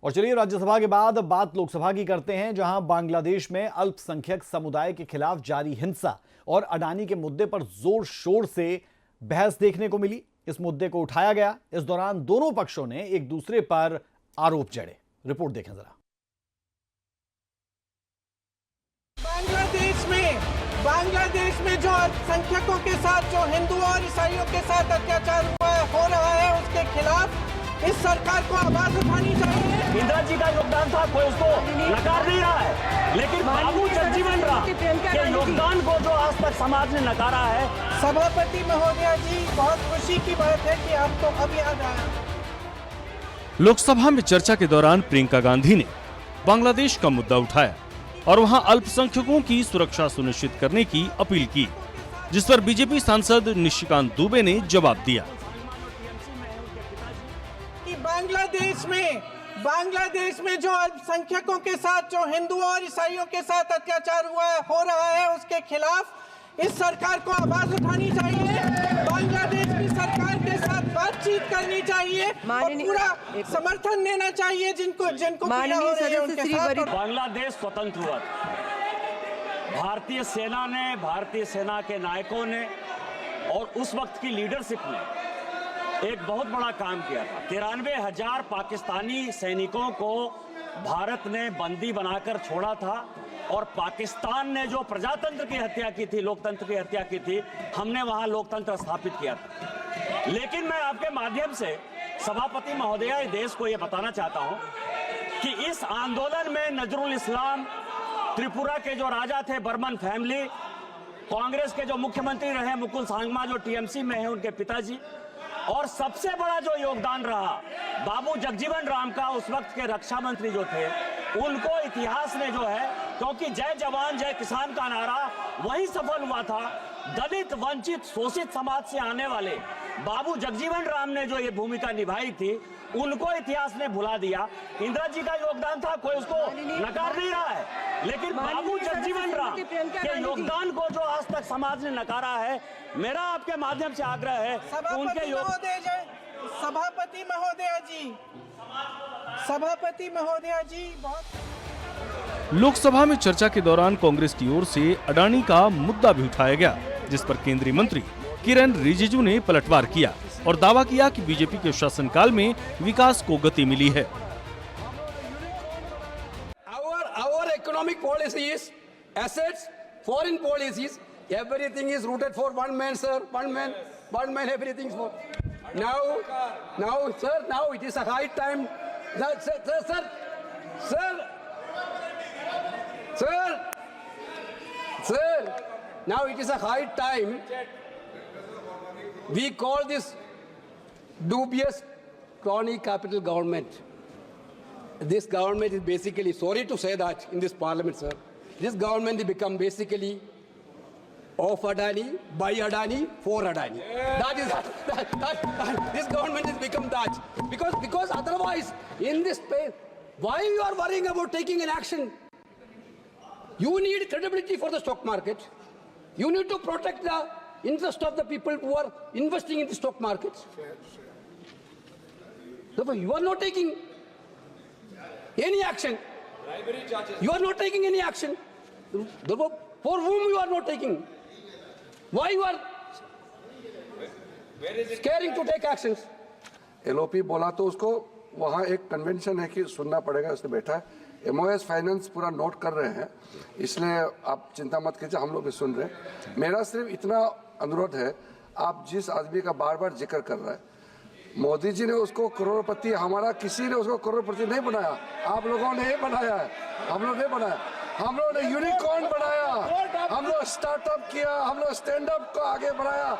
और चलिए राज्यसभा के बाद बात लोकसभा की करते हैं, जहां बांग्लादेश में अल्पसंख्यक समुदाय के खिलाफ जारी हिंसा और अडानी के मुद्दे पर जोर शोर से बहस देखने को मिली। इस मुद्दे को उठाया गया। इस दौरान दोनों पक्षों ने एक दूसरे पर आरोप जड़े। रिपोर्ट देखें जरा। बांग्लादेश में जो अल्पसंख्यकों के साथ, जो हिंदुओं और ईसाइयों के साथ अत्याचार हो रहा है, उसके खिलाफ इस सरकार को आवाज उठानी चाहिए। इंदिरा जी का योगदान था, कोई उसको नकार नहीं रहा है, लेकिन बाबू जगजीवन राम के योगदान को जो आज तक समाज ने नकारा है। सभापति महोदया जी, बहुत खुशी की बात है कि आपको अब याद आया। लोकसभा में चर्चा के दौरान प्रियंका गांधी ने बांग्लादेश का मुद्दा उठाया और वहां अल्पसंख्यकों की सुरक्षा सुनिश्चित करने की अपील की, जिस पर बीजेपी सांसद निशिकांत दुबे ने जवाब दिया कि बांग्लादेश में जो अल्पसंख्यकों के साथ, जो हिंदुओं और ईसाइयों के साथ अत्याचार हो रहा है, उसके खिलाफ इस सरकार को आवाज उठानी चाहिए। बांग्लादेश की सरकार के साथ बातचीत करनी चाहिए और पूरा समर्थन देना चाहिए जिनको पीड़ा हो रही है उनके साथ। बांग्लादेश स्वतंत्र हुआ, भारतीय सेना ने, भारतीय सेना के नायकों ने और उस वक्त की लीडरशिप ने एक बहुत बड़ा काम किया था। 93,000 पाकिस्तानी सैनिकों को भारत ने बंदी बनाकर छोड़ा था और पाकिस्तान ने जो प्रजातंत्र की हत्या की थी, लोकतंत्र की हत्या की थी, हमने वहां लोकतंत्र स्थापित किया था। लेकिन मैं आपके माध्यम से सभापति महोदया, देश को यह बताना चाहता हूं कि इस आंदोलन में नजरुल इस्लाम, त्रिपुरा के जो राजा थे बर्मन फैमिली, कांग्रेस के जो मुख्यमंत्री रहे मुकुल सांगमा जो टीएमसी में है उनके पिताजी, और सबसे बड़ा जो योगदान रहा बाबू जगजीवन राम का, उस वक्त के रक्षा मंत्री जो थे, उनको इतिहास ने जो है, क्योंकि जय जवान जय किसान का नारा वही सफल हुआ था। दलित, वंचित, शोषित समाज से आने वाले बाबू जगजीवन राम ने जो ये भूमिका निभाई थी, उनको इतिहास ने भुला दिया। इंदिरा जी का योगदान था, कोई उसको नकार नहीं रहा है, लेकिन बाबू जगजीवन राम के योगदान को जो आज तक समाज ने नकारा है, मेरा आपके माध्यम से आग्रह है कि उनके सभापति महोदया जी बहुत। लोकसभा में चर्चा के दौरान कांग्रेस की ओर से अडानी का मुद्दा भी उठाया गया, जिस पर केंद्रीय मंत्री किरेन रिजिजू ने पलटवार किया और दावा किया कि बीजेपी के शासनकाल में विकास को गति मिली है। Our economic policies, assets, foreign policies, everything is rooted for one man, sir. One man, everything for. Now, sir, now it is a high time. Sir, now it is a high time. We call this dubious crony capital government. This government is basically, sorry to say that in this parliament, sir, this government has become basically of Adani, by Adani, for Adani. That is this government has become that. Because otherwise, in this space, why you are worrying about taking an action? You need credibility for the stock market. You need to protect the interest of the people who are investing in the stock markets. Therefore, you are not taking any action. You are not taking any action. Therefore, for whom you are not taking? Why you are scaring to take actions? LOP बोला तो उसको वहाँ एक convention है कि सुनना पड़ेगा, उसने बैठा है। MOS फाइनेंस पूरा नोट कर रहे हैं, इसलिए आप चिंता मत कीजिए, हम लोग भी सुन रहे हैं। मेरा सिर्फ इतना अनुरोध है, आप जिस आदमी का बार बार जिक्र कर रहे हैं, मोदी जी ने उसको करोड़पति, हमारा किसी ने उसको करोड़पति नहीं बनाया, आप लोगों ने ही बनाया है, हम लोग नहीं बनाया। हम लोग ने यूनिकॉर्न बनाया, हम लोग स्टार्टअप किया, हम लोग स्टैंड अप को आगे बढ़ाया।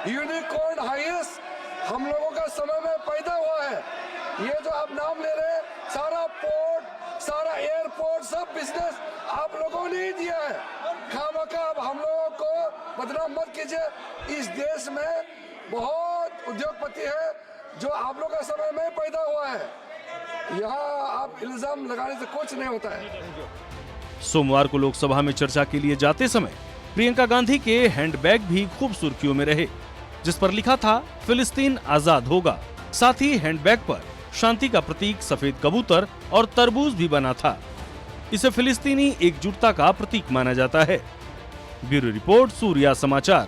यूनिकॉर्न हाईएस्ट हम लोगों का समय में पैदा हुआ है। ये जो आप नाम ले रहे हैं, सारा पोर्ट, सारा एयरपोर्ट, सब बिजनेस आप लोगों ने ही दिया है। खामखा अब हम लोगों को बदनाम मत कीजिए। इस देश में बहुत उद्योगपति है जो आप लोगों का समय में पैदा हुआ है। यहाँ आप इल्जाम लगाने से कुछ नहीं होता है। सोमवार को लोकसभा में चर्चा के लिए जाते समय प्रियंका गांधी के हैंडबैग भी खूब सुर्खियों में रहे, जिस पर लिखा था फिलिस्तीन आजाद होगा। साथ ही हैंडबैग पर शांति का प्रतीक सफेद कबूतर और तरबूज भी बना था। इसे फिलिस्तीनी एकजुटता का प्रतीक माना जाता है। ब्यूरो रिपोर्ट, सूर्या समाचार।